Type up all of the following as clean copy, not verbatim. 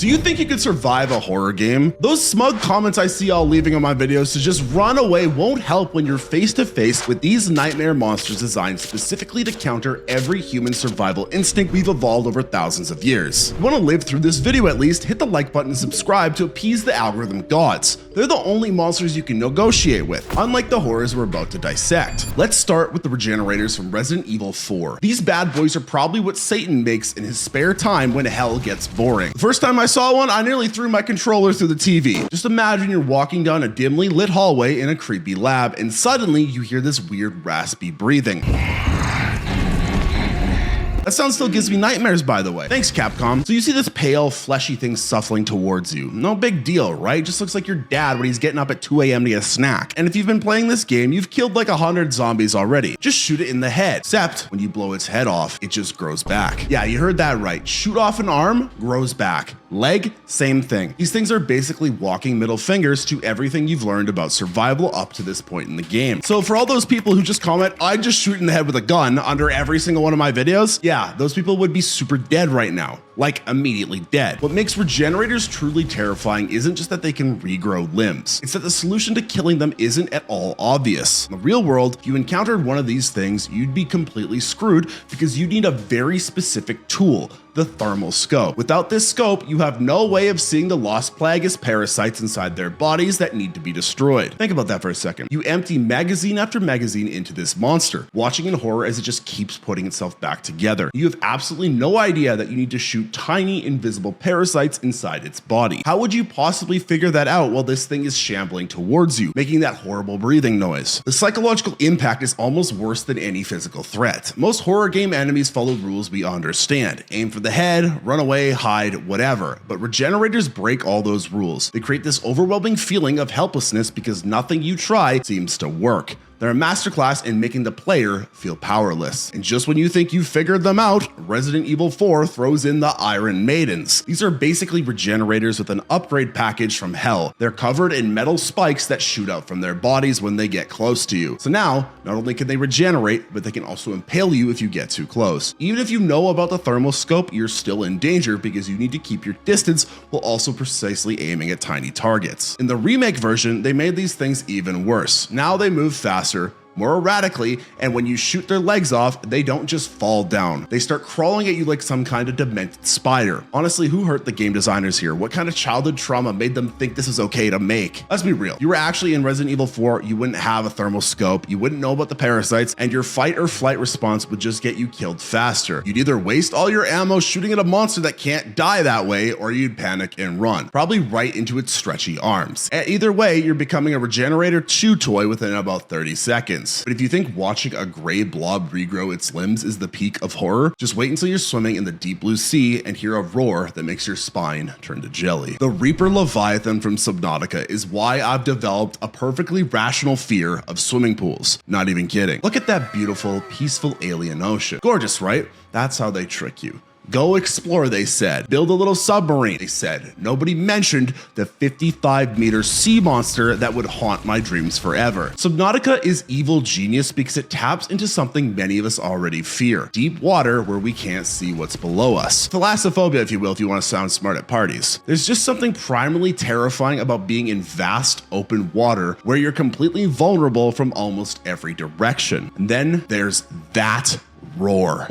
Do you think you could survive a horror game? Those smug comments I see y'all leaving on my videos to just run away won't help when you're face to face with these nightmare monsters designed specifically to counter every human survival instinct we've evolved over thousands of years. If you want to live through this video at least, hit the like button and subscribe to appease the algorithm gods. They're the only monsters you can negotiate with, unlike the horrors we're about to dissect. Let's start with the regenerators from Resident Evil 4. These bad boys are probably what Satan makes in his spare time when hell gets boring. The first time I saw one, I nearly threw my controller through the TV. Just imagine you're walking down a dimly lit hallway in a creepy lab, and suddenly you hear this weird raspy breathing. That sound still gives me nightmares, by the way. Thanks, Capcom. So you see this pale, fleshy thing shuffling towards you. No big deal, right? Just looks like your dad when he's getting up at 2 a.m. to get a snack. And if you've been playing this game, you've killed like 100 zombies already. Just shoot it in the head. Except when you blow its head off, it just grows back. Yeah, you heard that right. Shoot off an arm, grows back. Leg, same thing. These things are basically walking middle fingers to everything you've learned about survival up to this point in the game. So for all those people who just comment, I just shoot in the head with a gun under every single one of my videos, yeah, those people would be super dead right now. Like immediately dead. What makes regenerators truly terrifying isn't just that they can regrow limbs. It's that the solution to killing them isn't at all obvious. In the real world, if you encountered one of these things, you'd be completely screwed because you need a very specific tool, the thermal scope. Without this scope, you have no way of seeing the lost plagueis parasites inside their bodies that need to be destroyed. Think about that for a second. You empty magazine after magazine into this monster, watching in horror as it just keeps putting itself back together. You have absolutely no idea that you need to shoot tiny invisible parasites inside its body. How would you possibly figure that out while this thing is shambling towards you, making that horrible breathing noise? The psychological impact is almost worse than any physical threat. Most horror game enemies follow rules we understand. Aim for the head, run away, hide, whatever. But regenerators break all those rules. They create this overwhelming feeling of helplessness because nothing you try seems to work. They're a masterclass in making the player feel powerless. And just when you think you've figured them out, Resident Evil 4 throws in the Iron Maidens. These are basically regenerators with an upgrade package from hell. They're covered in metal spikes that shoot out from their bodies when they get close to you. So now, not only can they regenerate, but they can also impale you if you get too close. Even if you know about the thermal scope, you're still in danger because you need to keep your distance while also precisely aiming at tiny targets. In the remake version, they made these things even worse. Now they move faster, more erratically, and when you shoot their legs off, they don't just fall down. They start crawling at you like some kind of demented spider. Honestly, who hurt the game designers here? What kind of childhood trauma made them think this is okay to make? Let's be real. You were actually in Resident Evil 4, you wouldn't have a thermal scope, you wouldn't know about the parasites, and your fight or flight response would just get you killed faster. You'd either waste all your ammo shooting at a monster that can't die that way, or you'd panic and run, probably right into its stretchy arms. Either way, you're becoming a regenerator chew toy within about 30 seconds. But if you think watching a gray blob regrow its limbs is the peak of horror, just wait until you're swimming in the deep blue sea and hear a roar that makes your spine turn to jelly. The Reaper Leviathan from Subnautica is why I've developed a perfectly rational fear of swimming pools. Not even kidding. Look at that beautiful, peaceful alien ocean. Gorgeous, right? That's how they trick you. Go explore, they said. Build a little submarine, they said. Nobody mentioned the 55-meter sea monster that would haunt my dreams forever. Subnautica is evil genius because it taps into something many of us already fear. Deep water where we can't see what's below us. Thalassophobia, if you will, if you want to sound smart at parties. There's just something primarily terrifying about being in vast, open water where you're completely vulnerable from almost every direction. And then there's that roar.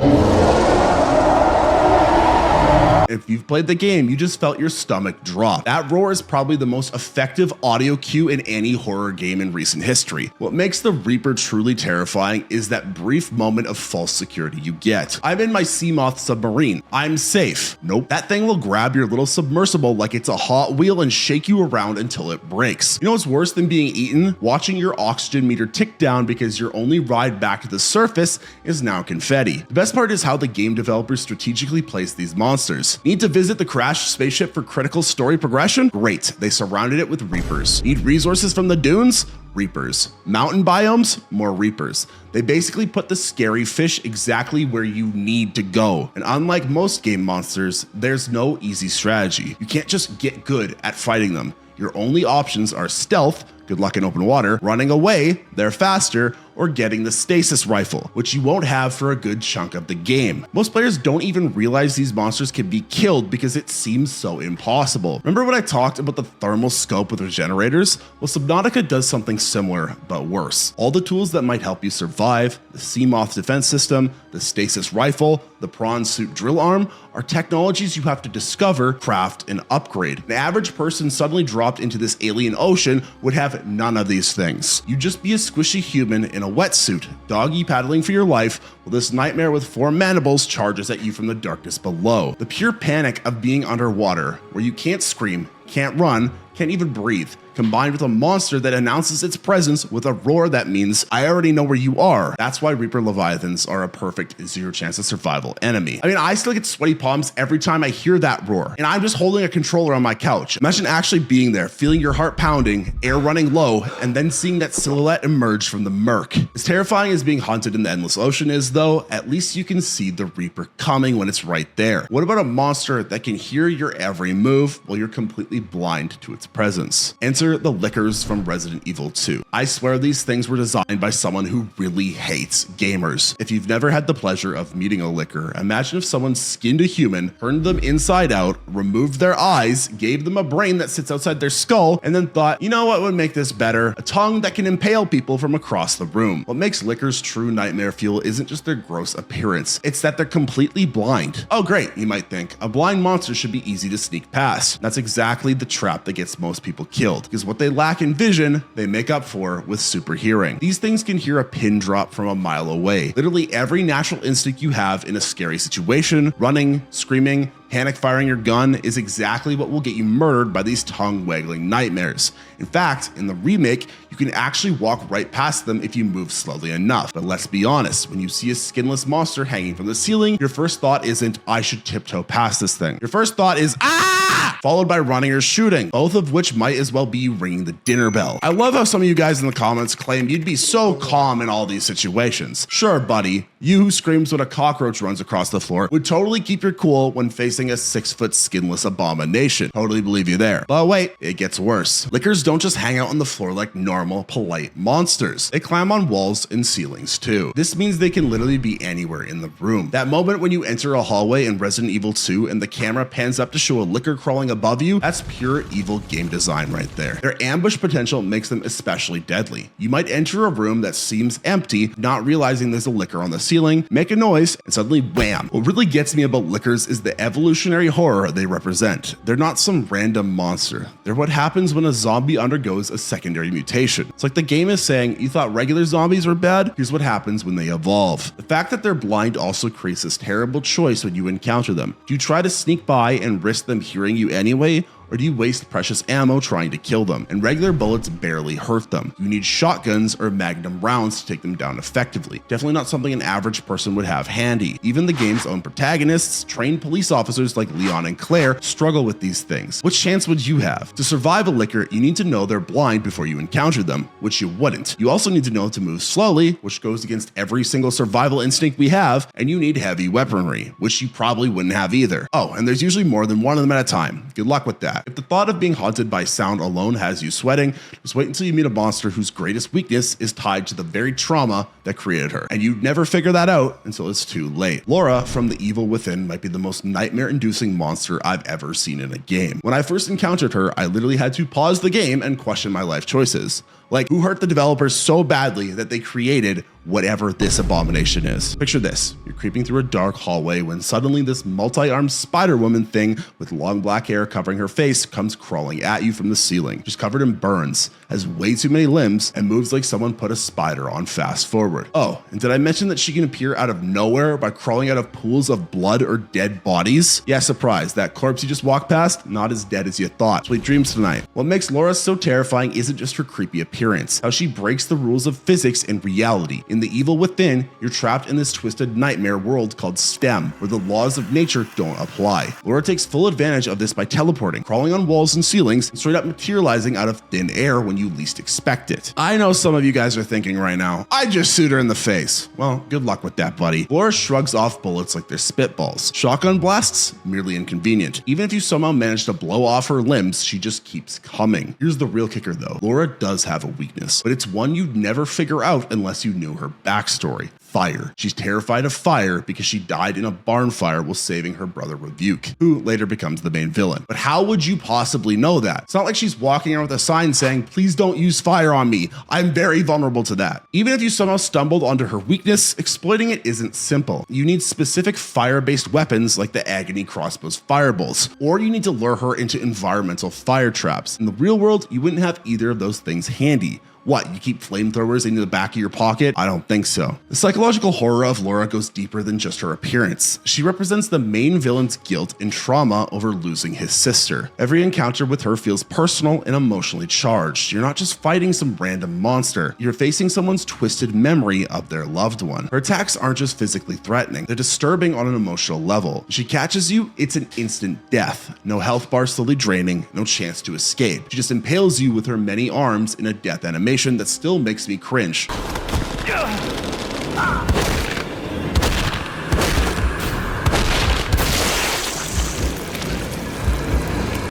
If you've played the game, you just felt your stomach drop. That roar is probably the most effective audio cue in any horror game in recent history. What makes the Reaper truly terrifying is that brief moment of false security you get. I'm in my Seamoth submarine. I'm safe. Nope. That thing will grab your little submersible like it's a Hot Wheel and shake you around until it breaks. You know what's worse than being eaten? Watching your oxygen meter tick down because your only ride back to the surface is now confetti. The best part is how the game developers strategically place these monsters. Need to visit the crashed spaceship for critical story progression? Great, they surrounded it with Reapers. Need resources from the dunes? Reapers. Mountain biomes? More Reapers. They basically put the scary fish exactly where you need to go. And unlike most game monsters, there's no easy strategy. You can't just get good at fighting them. Your only options are stealth, good luck in open water, running away, they're faster, or getting the stasis rifle, which you won't have for a good chunk of the game. Most players don't even realize these monsters can be killed because it seems so impossible. Remember when I talked about the thermal scope with regenerators? Well, Subnautica does something similar, but worse. All the tools that might help you survive, the Seamoth defense system, the stasis rifle, the prawn suit drill arm, are technologies you have to discover, craft, and upgrade. An average person suddenly dropped into this alien ocean would have none of these things. You'd just be a squishy human in a wetsuit, doggy paddling for your life, while this nightmare with 4 mandibles charges at you from the darkness below. The pure panic of being underwater, where you can't scream, can't run, can't even breathe, combined with a monster that announces its presence with a roar that means, I already know where you are. That's why Reaper Leviathans are a perfect 0 chance of survival enemy. I mean, I still get sweaty palms every time I hear that roar, and I'm just holding a controller on my couch. Imagine actually being there, feeling your heart pounding, air running low, and then seeing that silhouette emerge from the murk. As terrifying as being hunted in the endless ocean is though, at least you can see the Reaper coming when it's right there. What about a monster that can hear your every move while you're completely blind to its presence? Enter the Lickers from Resident Evil 2. I swear these things were designed by someone who really hates gamers. If you've never had the pleasure of meeting a Licker, imagine if someone skinned a human, turned them inside out, removed their eyes, gave them a brain that sits outside their skull, and then thought, you know what would make this better? A tongue that can impale people from across the room. What makes Lickers true nightmare fuel isn't just their gross appearance, it's that they're completely blind. Oh great, you might think, a blind monster should be easy to sneak past. That's exactly the trap that gets most people killed, because what they lack in vision, they make up for with super hearing. These things can hear a pin drop from a mile away. Literally every natural instinct you have in a scary situation, running, screaming, panic firing your gun, is exactly what will get you murdered by these tongue-waggling nightmares. In fact, in the remake, you can actually walk right past them if you move slowly enough. But let's be honest, when you see a skinless monster hanging from the ceiling, your first thought isn't, I should tiptoe past this thing. Your first thought is, ah! Followed by running or shooting, both of which might as well be you ringing the dinner bell. I love how some of you guys in the comments claim you'd be so calm in all these situations. Sure, buddy, you who screams when a cockroach runs across the floor would totally keep your cool when facing a 6-foot skinless abomination. Totally believe you there. But wait, it gets worse. Lickers don't just hang out on the floor like normal, polite monsters. They climb on walls and ceilings too. This means they can literally be anywhere in the room. That moment when you enter a hallway in Resident Evil 2 and the camera pans up to show a Licker crawling above you, that's pure evil game design right there. Their ambush potential makes them especially deadly. You might enter a room that seems empty, not realizing there's a Licker on the ceiling, make a noise, and suddenly wham. What really gets me about Lickers is the evolutionary horror they represent. They're not some random monster. They're what happens when a zombie undergoes a secondary mutation. It's like the game is saying, you thought regular zombies were bad? Here's what happens when they evolve. The fact that they're blind also creates this terrible choice when you encounter them. Do you try to sneak by and risk them hearing you anyway? Or do you waste precious ammo trying to kill them? And regular bullets barely hurt them. You need shotguns or magnum rounds to take them down effectively. Definitely not something an average person would have handy. Even the game's own protagonists, trained police officers like Leon and Claire, struggle with these things. What chance would you have? To survive a Licker, you need to know they're blind before you encounter them, which you wouldn't. You also need to know to move slowly, which goes against every single survival instinct we have, and you need heavy weaponry, which you probably wouldn't have either. Oh, and there's usually more than one of them at a time. Good luck with that. If the thought of being haunted by sound alone has you sweating, just wait until you meet a monster whose greatest weakness is tied to the very trauma that created her. And you'd never figure that out until it's too late. Laura from The Evil Within might be the most nightmare-inducing monster I've ever seen in a game. When I first encountered her, I literally had to pause the game and question my life choices. Like, who hurt the developers so badly that they created whatever this abomination is? Picture this. You're creeping through a dark hallway when suddenly this multi-armed Spider-Woman thing with long black hair covering her face comes crawling at you from the ceiling, just covered in burns, has way too many limbs, and moves like someone put a spider on fast forward. Oh, and did I mention that she can appear out of nowhere by crawling out of pools of blood or dead bodies? Yeah, surprise, that corpse you just walked past, not as dead as you thought. Sweet dreams tonight. What makes Laura so terrifying isn't just her creepy appearance, how she breaks the rules of physics and reality. In The Evil Within, you're trapped in this twisted nightmare world called STEM, where the laws of nature don't apply. Laura takes full advantage of this by teleporting, crawling on walls and ceilings, and straight up materializing out of thin air when you least expect it. I know some of you guys are thinking right now, I just shoot her in the face. Well, good luck with that, buddy. Laura shrugs off bullets like they're spitballs. Shotgun blasts? Merely inconvenient. Even if you somehow manage to blow off her limbs, she just keeps coming. Here's the real kicker though. Laura does have have a weakness, but it's one you'd never figure out unless you knew her backstory. Fire. She's terrified of fire because she died in a barn fire while saving her brother Rebuke, who later becomes the main villain. But how would you possibly know that? It's not like she's walking around with a sign saying, "Please don't use fire on me. I'm very vulnerable to that." Even if you somehow stumbled onto her weakness, exploiting it isn't simple. You need specific fire-based weapons like the Agony Crossbow's firebolts, or you need to lure her into environmental fire traps. In the real world, you wouldn't have either of those things handy. What, you keep flamethrowers into the back of your pocket? I don't think so. The psychological horror of Laura goes deeper than just her appearance. She represents the main villain's guilt and trauma over losing his sister. Every encounter with her feels personal and emotionally charged. You're not just fighting some random monster. You're facing someone's twisted memory of their loved one. Her attacks aren't just physically threatening. They're disturbing on an emotional level. If she catches you, it's an instant death. No health bar slowly draining, no chance to escape. She just impales you with her many arms in a death animation that still makes me cringe.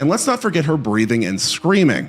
And let's not forget her breathing and screaming.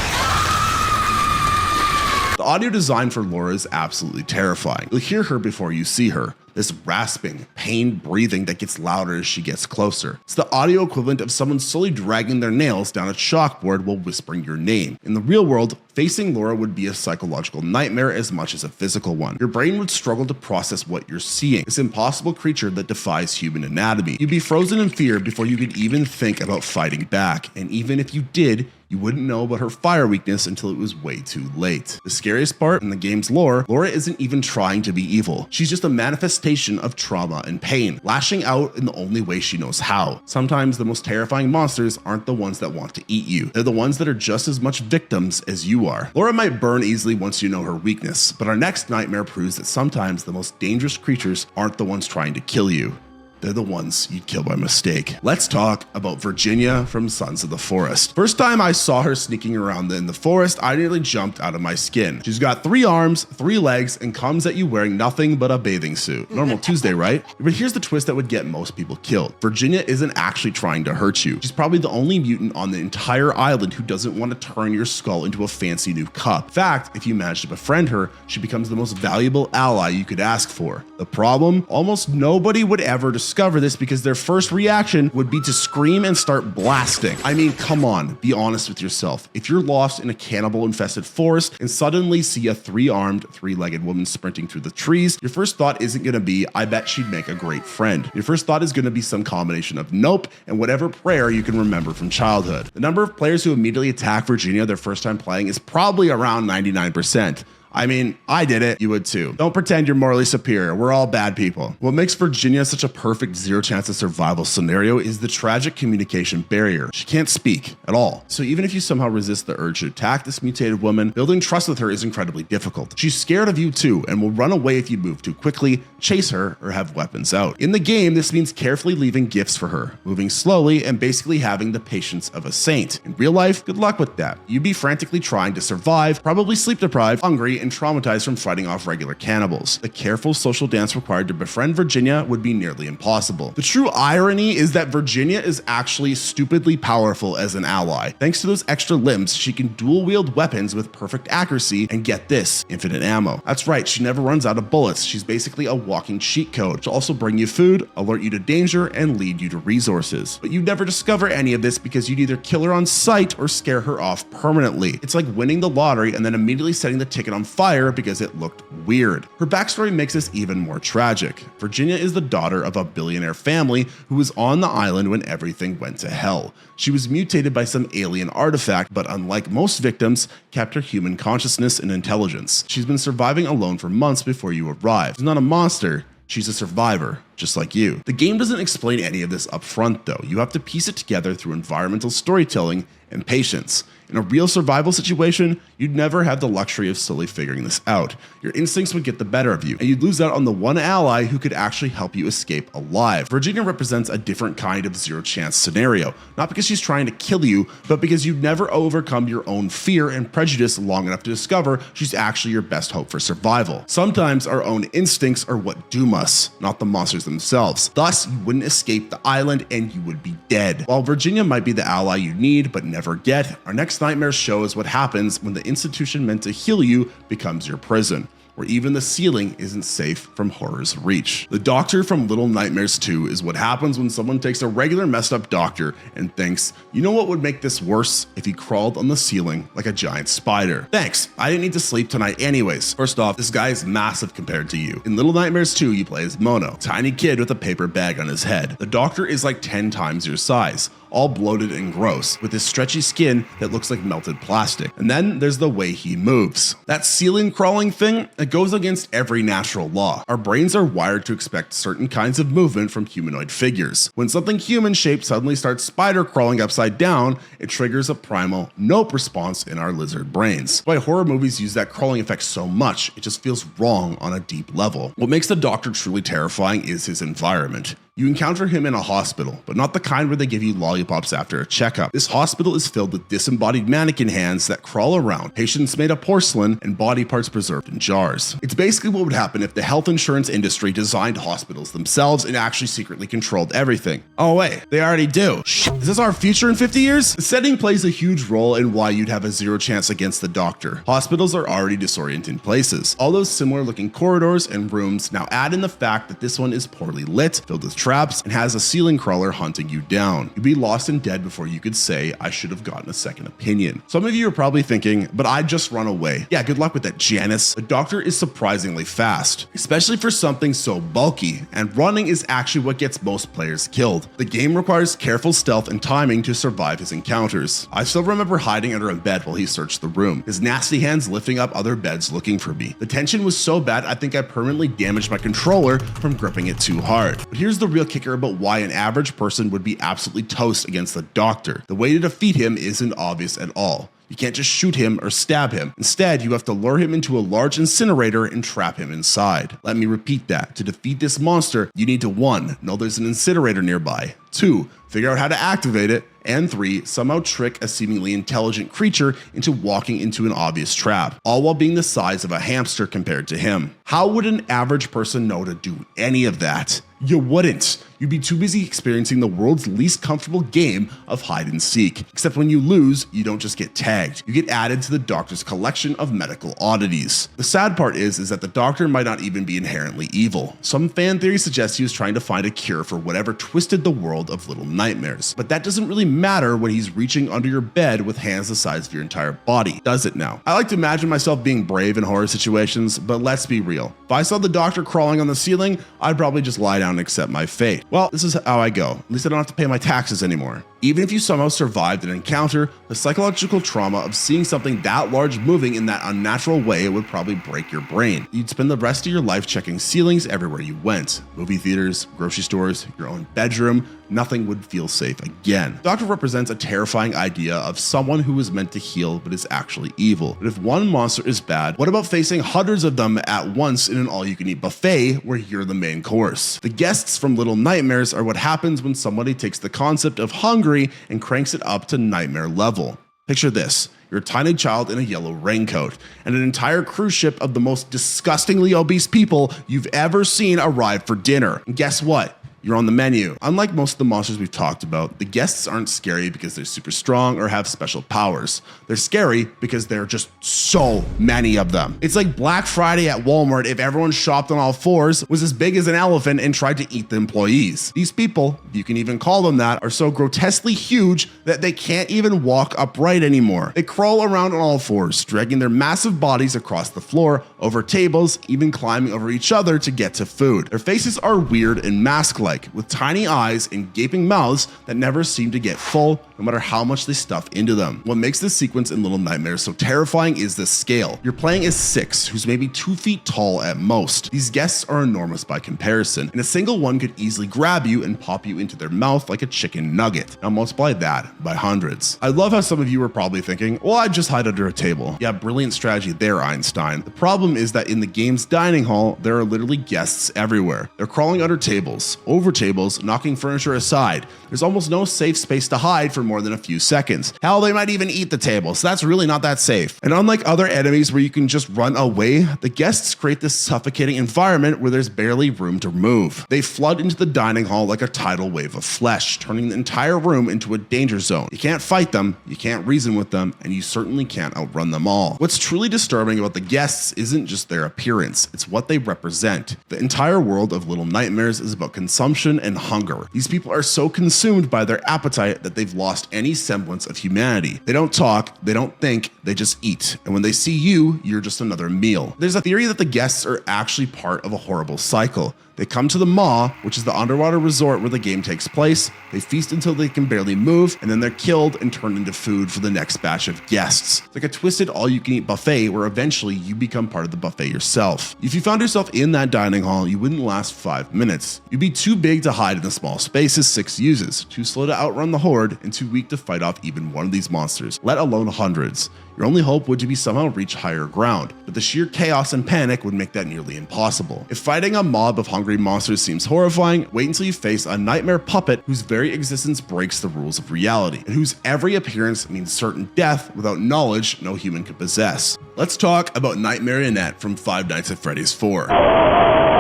The audio design for Laura is absolutely terrifying. You'll hear her before you see her. This rasping, pained breathing that gets louder as she gets closer. It's the audio equivalent of someone slowly dragging their nails down a chalkboard while whispering your name. In the real world, facing Laura would be a psychological nightmare as much as a physical one. Your brain would struggle to process what you're seeing, this impossible creature that defies human anatomy. You'd be frozen in fear before you could even think about fighting back, and even if you did, you wouldn't know about her fire weakness until it was way too late. The scariest part in the game's lore, Laura isn't even trying to be evil. She's just a manifestation of trauma and pain, lashing out in the only way she knows how. Sometimes the most terrifying monsters aren't the ones that want to eat you. They're the ones that are just as much victims as you are. Laura might burn easily once you know her weakness, but our next nightmare proves that sometimes the most dangerous creatures aren't the ones trying to kill you. They're the ones you'd kill by mistake. Let's talk about Virginia from Sons of the Forest. First time I saw her sneaking around in the forest, I nearly jumped out of my skin. She's got 3 arms, 3 legs, and comes at you wearing nothing but a bathing suit. Normal Tuesday, right? But here's the twist that would get most people killed. Virginia isn't actually trying to hurt you. She's probably the only mutant on the entire island who doesn't want to turn your skull into a fancy new cup. In fact, if you manage to befriend her, she becomes the most valuable ally you could ask for. The problem? Almost nobody would ever discover this because their first reaction would be to scream and start blasting. I mean, come on, be honest with yourself. If you're lost in a cannibal-infested forest and suddenly see a 3-armed, 3-legged woman sprinting through the trees, your first thought isn't gonna be, "I bet she'd make a great friend." Your first thought is gonna be some combination of nope and whatever prayer you can remember from childhood. The number of players who immediately attack Virginia their first time playing is probably around 99%. I mean, I did it, you would too. Don't pretend you're morally superior, we're all bad people. What makes Virginia such a perfect zero chance of survival scenario is the tragic communication barrier. She can't speak at all. So even if you somehow resist the urge to attack this mutated woman, building trust with her is incredibly difficult. She's scared of you too and will run away if you move too quickly, chase her, or have weapons out. In the game, this means carefully leaving gifts for her, moving slowly, and basically having the patience of a saint. In real life, good luck with that. You'd be frantically trying to survive, probably sleep deprived, hungry, and traumatized from fighting off regular cannibals. The careful social dance required to befriend Virginia would be nearly impossible. The true irony is that Virginia is actually stupidly powerful as an ally. Thanks to those extra limbs, she can dual wield weapons with perfect accuracy and get this, infinite ammo. That's right, she never runs out of bullets. She's basically a walking cheat code. She'll also bring you food, alert you to danger, and lead you to resources. But you'd never discover any of this because you'd either kill her on sight or scare her off permanently. It's like winning the lottery and then immediately setting the ticket on fire because it looked weird. Her backstory makes this even more tragic. Virginia is the daughter of a billionaire family who was on the island when everything went to hell. She was mutated by some alien artifact, but unlike most victims, kept her human consciousness and intelligence. She's been surviving alone for months before you arrived. She's not a monster. She's a survivor, just like you. The game doesn't explain any of this up front though. You have to piece it together through environmental storytelling and patience. In a real survival situation, you'd never have the luxury of slowly figuring this out. Your instincts would get the better of you, and you'd lose out on the one ally who could actually help you escape alive. Virginia represents a different kind of zero chance scenario, not because she's trying to kill you, but because you've never overcome your own fear and prejudice long enough to discover she's actually your best hope for survival. Sometimes our own instincts are what doom us, not the monsters monsters themselves. Thus, you wouldn't escape the island and you would be dead. While Virginia might be the ally you need but never get, our next nightmare shows what happens when the institution meant to heal you becomes your prison, where even the ceiling isn't safe from horror's reach. The doctor from Little Nightmares 2 is what happens when someone takes a regular messed up doctor and thinks, you know what would make this worse? If he crawled on the ceiling like a giant spider. Thanks, I didn't need to sleep tonight anyways. First off, this guy is massive compared to you. In Little Nightmares 2, you play as Mono, tiny kid with a paper bag on his head. The doctor is like 10 times your size, all bloated and gross, with his stretchy skin that looks like melted plastic. And then there's the way he moves. That ceiling crawling thing, it goes against every natural law. Our brains are wired to expect certain kinds of movement from humanoid figures. When something human-shaped suddenly starts spider crawling upside down, it triggers a primal nope response in our lizard brains. Why horror movies use that crawling effect so much, it just feels wrong on a deep level. What makes the doctor truly terrifying is his environment. You encounter him in a hospital, but not the kind where they give you lollipops after a checkup. This hospital is filled with disembodied mannequin hands that crawl around, patients made of porcelain, and body parts preserved in jars. It's basically what would happen if the health insurance industry designed hospitals themselves and actually secretly controlled everything. Oh wait, they already do. Shit, is this our future in 50 years? The setting plays a huge role in why you'd have a zero chance against the doctor. Hospitals are already disorienting places. All those similar looking corridors and rooms now add in the fact that this one is poorly lit, filled with traps, and has a ceiling crawler hunting you down. You'd be lost and dead before you could say, I should have gotten a second opinion. Some of you are probably thinking, but I'd just run away. Yeah, good luck with that, Janice. The doctor is surprisingly fast, especially for something so bulky, and running is actually what gets most players killed. The game requires careful stealth and timing to survive his encounters. I still remember hiding under a bed while he searched the room, his nasty hands lifting up other beds looking for me. The tension was so bad I think I permanently damaged my controller from gripping it too hard. But here's the real kicker about why an average person would be absolutely toast against the doctor. The way to defeat him isn't obvious at all. You can't just shoot him or stab him. Instead, you have to lure him into a large incinerator and trap him inside. Let me repeat that. To defeat this monster, you need to 1. Know there's an incinerator nearby. 2. Figure out how to activate it. And 3. Somehow trick a seemingly intelligent creature into walking into an obvious trap, all while being the size of a hamster compared to him. How would an average person know to do any of that? You wouldn't. You'd be too busy experiencing the world's least comfortable game of hide and seek. Except when you lose, you don't just get tagged. You get added to the doctor's collection of medical oddities. The sad part is that the doctor might not even be inherently evil. Some fan theory suggests he was trying to find a cure for whatever twisted the world of Little Nightmares. But that doesn't really matter when he's reaching under your bed with hands the size of your entire body, does it now? I like to imagine myself being brave in horror situations, but let's be real. If I saw the doctor crawling on the ceiling, I'd probably just lie down and accept my fate. Well, this is how I go. At least I don't have to pay my taxes anymore. Even if you somehow survived an encounter, the psychological trauma of seeing something that large moving in that unnatural way would probably break your brain. You'd spend the rest of your life checking ceilings everywhere you went. Movie theaters, grocery stores, your own bedroom. Nothing would feel safe again. The doctor represents a terrifying idea of someone who is meant to heal but is actually evil. But if one monster is bad, what about facing hundreds of them at once in an all-you-can-eat buffet where you're the main course? The guests from Little Nightmares are what happens when somebody takes the concept of hungry and cranks it up to nightmare level. Picture this. You're a tiny child in a yellow raincoat, and an entire cruise ship of the most disgustingly obese people you've ever seen arrive for dinner. And guess what? You're on the menu. Unlike most of the monsters we've talked about, the guests aren't scary because they're super strong or have special powers. They're scary because there are just so many of them. It's like Black Friday at Walmart if everyone shopped on all fours, was as big as an elephant, and tried to eat the employees. These people, if you can even call them that, are so grotesquely huge that they can't even walk upright anymore. They crawl around on all fours, dragging their massive bodies across the floor, over tables, even climbing over each other to get to food. Their faces are weird and mask-like, with tiny eyes and gaping mouths that never seem to get full, no matter how much they stuff into them. What makes this sequence in Little Nightmares so terrifying is the scale. You're playing as 6, who's maybe 2 feet tall at most. These guests are enormous by comparison, and a single one could easily grab you and pop you into their mouth like a chicken nugget. Now multiply that by hundreds. I love how some of you are probably thinking, well, I'd just hide under a table. Yeah, brilliant strategy there, Einstein. The problem is that in the game's dining hall, there are literally guests everywhere. They're crawling under tables, over over tables, knocking furniture aside. There's almost no safe space to hide for more than a few seconds. Hell, they might even eat the table, so that's really not that safe. And unlike other enemies where you can just run away, the guests create this suffocating environment where there's barely room to move. They flood into the dining hall like a tidal wave of flesh, turning the entire room into a danger zone. You can't fight them, you can't reason with them, and you certainly can't outrun them all. What's truly disturbing about the guests isn't just their appearance, it's what they represent. The entire world of Little Nightmares is about consumption and hunger. These people are so consumed by their appetite that they've lost any semblance of humanity. They don't talk, they don't think, they just eat. And when they see you, you're just another meal. There's a theory that the guests are actually part of a horrible cycle. They come to the Maw, which is the underwater resort where the game takes place, they feast until they can barely move, and then they're killed and turned into food for the next batch of guests. It's like a twisted all-you-can-eat buffet where eventually you become part of the buffet yourself. If you found yourself in that dining hall, you wouldn't last 5 minutes. You'd be too big to hide in the small spaces 6 uses, too slow to outrun the horde, and too weak to fight off even one of these monsters, let alone hundreds. Your only hope would be somehow reach higher ground, but the sheer chaos and panic would make that nearly impossible. If fighting a mob of hungry monsters seems horrifying, wait until you face a nightmare puppet whose very existence breaks the rules of reality, and whose every appearance means certain death without knowledge no human could possess. Let's talk about Nightmarionne from Five Nights at Freddy's 4.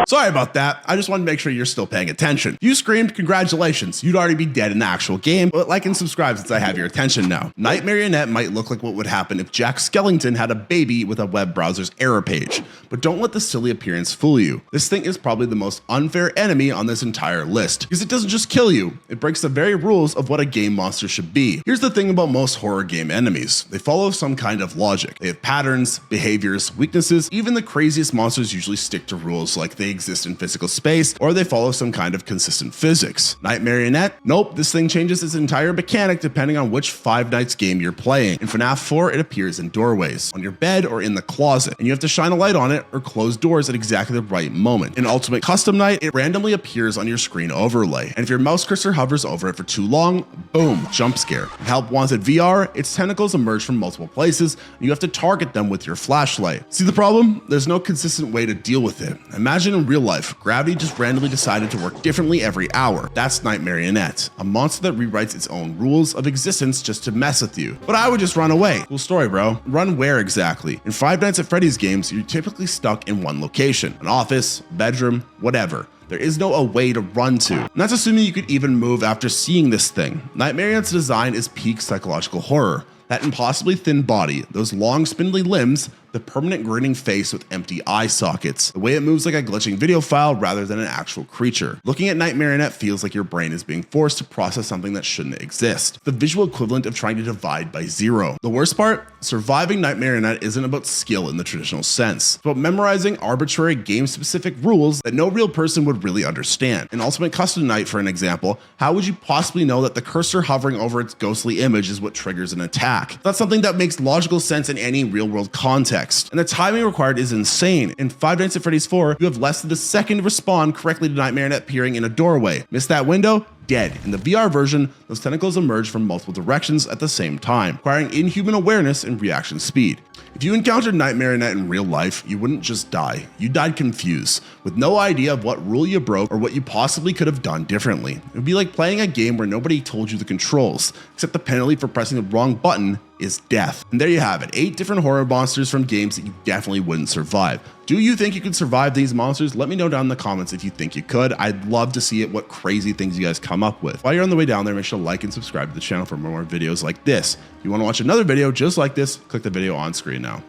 Sorry about that, I just wanted to make sure you're still paying attention. You screamed, congratulations, you'd already be dead in the actual game, but like and subscribe since I have your attention now. Nightmarionne might look like what would happen if Jack Skellington had a baby with a web browser's error page, but don't let the silly appearance fool you. This thing is probably the most unfair enemy on this entire list, because it doesn't just kill you, it breaks the very rules of what a game monster should be. Here's the thing about most horror game enemies, they follow some kind of logic. They have patterns, behaviors, weaknesses. Even the craziest monsters usually stick to rules like they exist in physical space, or they follow some kind of consistent physics. Nightmarionne? Nope, this thing changes its entire mechanic depending on which Five Nights game you're playing. In FNAF 4, it appears in doorways, on your bed, or in the closet, and you have to shine a light on it or close doors at exactly the right moment. In Ultimate Custom Night, it randomly appears on your screen overlay, and if your mouse cursor hovers over it for too long, boom, jump scare. In Help Wanted VR, its tentacles emerge from multiple places, and you have to target them with your flashlight. See the problem? There's no consistent way to deal with it. Imagine in real life, gravity just randomly decided to work differently every hour. That's Nightmarionne, a monster that rewrites its own rules of existence just to mess with you. But I would just run away. Cool story, bro. Run where exactly? In Five Nights at Freddy's games, you're typically stuck in one location, an office, bedroom, whatever. There is no a way to run to. And that's assuming you could even move after seeing this thing. Nightmarionne's design is peak psychological horror. That impossibly thin body, those long spindly limbs, the permanent grinning face with empty eye sockets, the way it moves like a glitching video file rather than an actual creature. Looking at Nightmarionne feels like your brain is being forced to process something that shouldn't exist. The visual equivalent of trying to divide by zero. The worst part? Surviving Nightmarionne isn't about skill in the traditional sense. It's about memorizing arbitrary game-specific rules that no real person would really understand. In Ultimate Custom Night, for an example, how would you possibly know that the cursor hovering over its ghostly image is what triggers an attack? That's something that makes logical sense in any real-world context. And the timing required is insane. In Five Nights at Freddy's 4, you have less than a second to respond correctly to Nightmarionne appearing in a doorway. Miss that window? Dead. In the VR version, those tentacles emerge from multiple directions at the same time, requiring inhuman awareness and reaction speed. If you encountered Nightmarionne in real life, you wouldn't just die. You died confused, with no idea of what rule you broke or what you possibly could have done differently. It would be like playing a game where nobody told you the controls, except the penalty for pressing the wrong button is death. And there you have it, 8 different horror monsters from games that you definitely wouldn't survive. Do you think you could survive these monsters? Let me know down in the comments if you think you could. I'd love to see it, what crazy things you guys come up with. While you're on the way down there, make sure to like and subscribe to the channel for more videos like this. If you want to watch another video just like this, click the video on screen now.